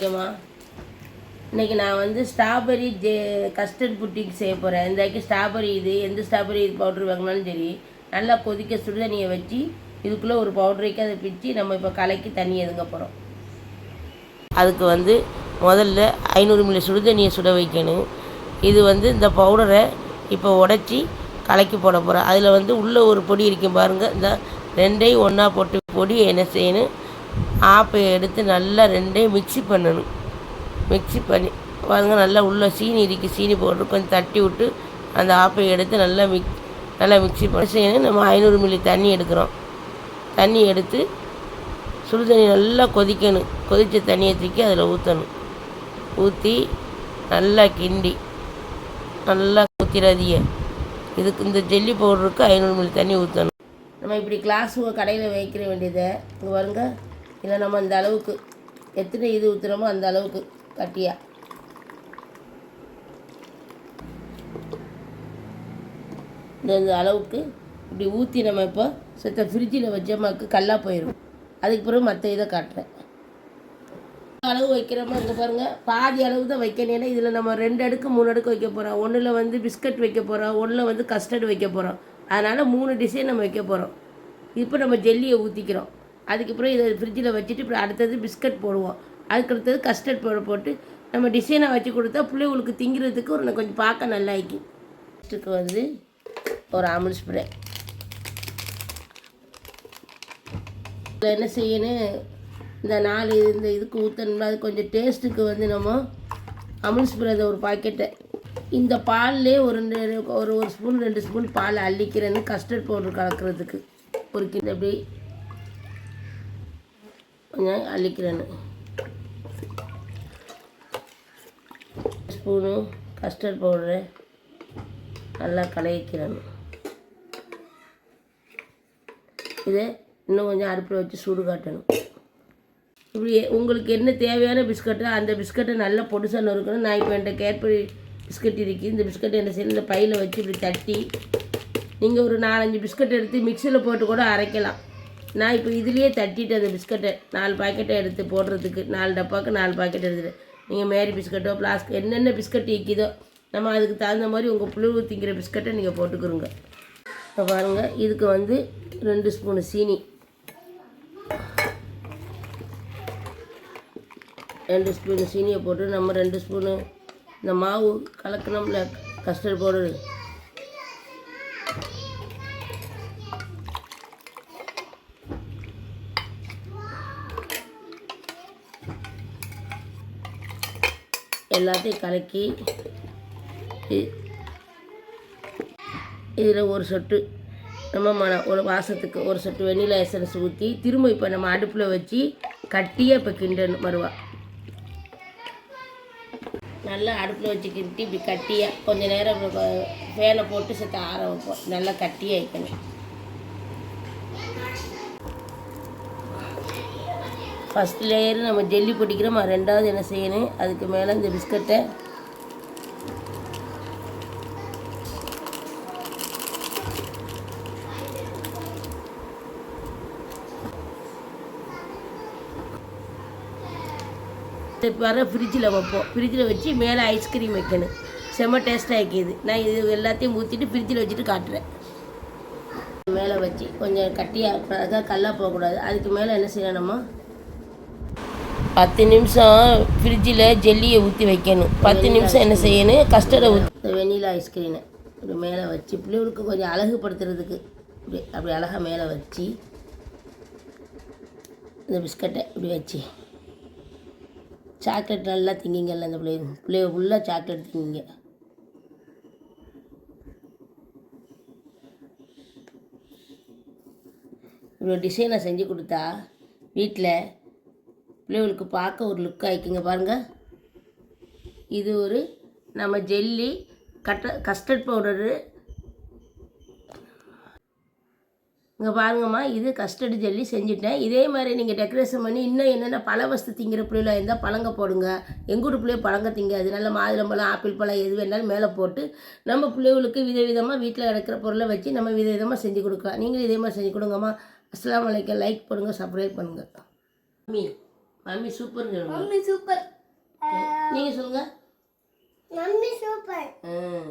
வணக்கம்மா. இன்றைக்கி நான் வந்து ஸ்ட்ராபெரி கஸ்டர்ட் புட்டிக்கு செய்ய போகிறேன். இன்றைக்கு ஸ்ட்ராபெரி எந்த ஸ்ட்ராபெரி பவுட்ரு வாங்கினாலும் சரி, நல்லா கொதிக்க சுடுதண்ணியை வச்சு இதுக்குள்ளே ஒரு பவுட்ரைக்கு அதை பிச்சு நம்ம இப்போ கலக்கி தண்ணி எதுங்க போகிறோம். அதுக்கு வந்து முதல்ல 500 மில்லி சுடுதண்ணியை சுட வைக்கணும். இது வந்து இந்த பவுடரை இப்போ உடச்சி கலக்கி போட போகிறேன். அதில் வந்து உள்ளே ஒரு பொடி இருக்கும் பாருங்கள். இந்த ரெண்டையும் ஒன்றா போட்டு பொடி என்ன செய்யணும், ஆப்பை எடுத்து நல்லா ரெண்டையும் மிக்சி பண்ணணும். மிக்சி பண்ணி பாருங்க, நல்லா உள்ளே சீனி இருக்குது, சீனி போட்டு கொஞ்சம் தட்டி விட்டு அந்த ஆப்பை எடுத்து நல்லா மிக்சி பண்ணி செய்யணும். நம்ம 500 மில்லி தண்ணி எடுக்கிறோம். தண்ணி எடுத்து சுடு தண்ணி நல்லா கொதிக்கணும். கொதித்த தண்ணியை தூக்கி அதில் ஊற்றணும். ஊற்றி நல்லா கிண்டி நல்லா ஊற்றிடாதீங்க. இதுக்கு இந்த ஜெல்லி பவுடருக்கு 500 மில்லி தண்ணி ஊற்றணும். நம்ம இப்படி கிளாஸ் கடையில் வைக்கிற வேண்டியதை இங்கே வருங்க. இல்லை நம்ம அந்த அளவுக்கு எத்தனை ஊற்றுறோமோ அந்த அளவுக்கு கட்டியா இந்த அளவுக்கு இப்படி ஊற்றி நம்ம இப்போ ஃப்ரிட்ஜில் வச்சோமாக்கு கல்லாக போயிடும். அதுக்கு பிறகு மற்ற இதை காட்டுறேன். அளவு வைக்கிறோமா இங்கே பாருங்கள், பாதி அளவு தான் வைக்கணும். ஏன்னா இதில் நம்ம 2 அடுக்கு 3 அடுக்கு வைக்க போகிறோம். ஒன்றில் வந்து பிஸ்கட் வைக்க போகிறோம், ஒன்றில் வந்து கஸ்டர்டு வைக்க போகிறோம். அதனால் 3 டிசைன் நம்ம வைக்க போகிறோம். இப்போ நம்ம ஜெல்லியை ஊற்றிக்கிறோம். அதுக்கப்புறம் இதை ஃப்ரிட்ஜில் வச்சுட்டு இப்போ அடுத்தது பிஸ்கட் போடுவோம். அதுக்கு அடுத்தது கஸ்டர்ட் பவுடர் போட்டு நம்ம டிசைனாக வச்சு கொடுத்தா பிள்ளைகளுக்கு திங்கிறதுக்கு ஒரு கொஞ்சம் பார்க்க நல்லா இருக்கும். ஃபஸ்ட்டுக்கு வந்து ஒரு ஆமல் ஸ்ப்ரே. இதில் என்ன செய்யணும், இந்த 4 இதுக்கு ஊற்றணும்னா அது கொஞ்சம் டேஸ்ட்டுக்கு வந்து நம்ம அமுல் ஸ்ப்ரே ஒரு பாக்கெட்டை இந்த பால்லே ஒரு ஸ்பூன் 2 ஸ்பூன் பால் அள்ளிக்கிறேன்னு கஸ்டர்ட் பவுடர் கலக்கிறதுக்கு ஒரு கிண்ணம் அப்படி கொஞ்சம் அள்ளிக்கிறேன்னு. ஸ்பூனு கஸ்டர்ட் பவுடரை நல்லா கலக்கிக்கிறேன். இதை இன்னும் கொஞ்சம் அடுப்பில் வச்சு சூடு காட்டணும். இப்படி உங்களுக்கு என்ன தேவையான பிஸ்கட்டோ அந்த பிஸ்கட்டை நல்லா பொடிசாக நறுக்கணும். நான் இப்போ என்கிட்ட கேட்பரி பிஸ்கட் இருக்குது. இந்த பிஸ்கட்டை என்ன செய்யணும், இந்த பையில் வச்சு இப்படி தட்டி நீங்கள் ஒரு 4-5 பிஸ்கட் எடுத்து மிக்சியில் போட்டு கூட அரைக்கலாம். நான் இப்போ இதுலேயே தட்டிட்டு அந்த பிஸ்கட்டை 4 பாக்கெட்டை எடுத்து போடுறதுக்கு 4 டப்பாவுக்கு 4 பாக்கெட் எடுத்துகிட்டு நீங்கள் மேரி பிஸ்கட்டோ பிளாஸ்க் என்னென்ன பிஸ்கட் விற்கிதோ நம்ம அதுக்கு தகுந்த மாதிரி உங்கள் புழு திங்கிற பிஸ்கட்டை நீங்கள் போட்டுக்கிறோங்க. இப்போ பாருங்கள், இதுக்கு வந்து 2 ஸ்பூனு சீனி, 2 ஸ்பூனு சீனியை போட்டு நம்ம 2 ஸ்பூனு இந்த மாவு கலக்கணும்ல கஸ்டர்ட் பவுடர் எல்லாத்தையும் கலக்கி இதில் ஒரு சொட்டு நம்ம ஒரு வாசத்துக்கு ஒரு சொட்டு வெண்ணிலா எசன்ஸ் ஊற்றி திரும்ப இப்போ நம்ம அடுப்பில் வச்சு கட்டியாக இப்போ கிண்டணும். மறுவா நல்லா அடுப்பில் வச்சு கிண்டி இப்படி கட்டியாக கொஞ்சம் நேரம் ஃபேனை போட்டு சேர்த்து ஆற வைப்போம். நல்லா கட்டியாக வைக்கணும். ஃபஸ்ட் லேயர் நம்ம ஜெல்லி பொடிக்கிறோம். 2வது என்ன செய்யணும், அதுக்கு மேலே இந்த பிஸ்கட்டை வர ஃப்ரிட்ஜில் வைப்போம். ஃப்ரிட்ஜில் வச்சு மேலே ஐஸ்கிரீம் வைக்கணும். செம்ம டேஸ்ட்டாக வைக்கிது. நான் இது எல்லாத்தையும் ஊற்றிட்டு ஃப்ரிட்ஜில் வச்சுட்டு காட்டுறேன். மேலே வச்சு கொஞ்சம் கட்டியாக அதாக கல்லாக போகக்கூடாது. அதுக்கு மேலே என்ன செய்யணுமா, 10 நிமிஷம் ஃப்ரிட்ஜில் ஜெல்லியை ஊற்றி வைக்கணும். 10 நிமிஷம் என்ன செய்யணும், கஸ்டர்டை ஊற்றி வெண்ணிலா ஐஸ்கிரீமை இப்படி மேலே வச்சு பிள்ளைகளுக்கு கொஞ்சம் அழகுபடுத்துறதுக்கு அப்படி அழகாக மேலே வச்சு இந்த பிஸ்கட்டை இப்படி வச்சு சாக்லேட் நல்லா திங்கிங்கல்ல அந்த பிள்ளைங்க ஃபுல்லாக சாக்லேட் திங்கிங்க. இப்படி ஒரு டிசைனை செஞ்சு கொடுத்தா வீட்டில் பிள்ளைகளுக்கு பார்க்க ஒரு லுக் ஆகிக்குங்க. பாருங்கள், இது ஒரு நம்ம ஜெல்லி கஸ்டர்ட் பவுடரு. இங்கே பாருங்கம்மா, இது கஸ்டர்டு ஜெல்லி செஞ்சுட்டேன். இதே மாதிரி நீங்கள் டெக்கரேஷன் பண்ணி இன்னும் என்னென்ன பழ வஸ்து திங்கிற பிள்ளைல இருந்தால் பழங்க போடுங்க. எங்கள் வீட்டு பிள்ளைய பழங்க திங்காது. நல்ல மாதுளம்பழம் ஆப்பிள் பழம் எது வேணாலும் மேலே போட்டு நம்ம பிள்ளைகளுக்கு விதவிதமாக வீட்டில் கிடைக்கிற பொருளை வச்சு நம்ம விதவிதமாக செஞ்சு கொடுக்கலாம். நீங்களும் இதே மாதிரி செஞ்சு கொடுங்கம்மா. அஸ்ஸலாமு அலைக்கும். லைக் பண்ணுங்கள், சப்ஸ்கிரைப் பண்ணுங்கள். மம்மி சூப்பர்னு சொல்லுங்க. Mummy super. நீங்கள் சொல்லுங்கள். Mummy super. ம்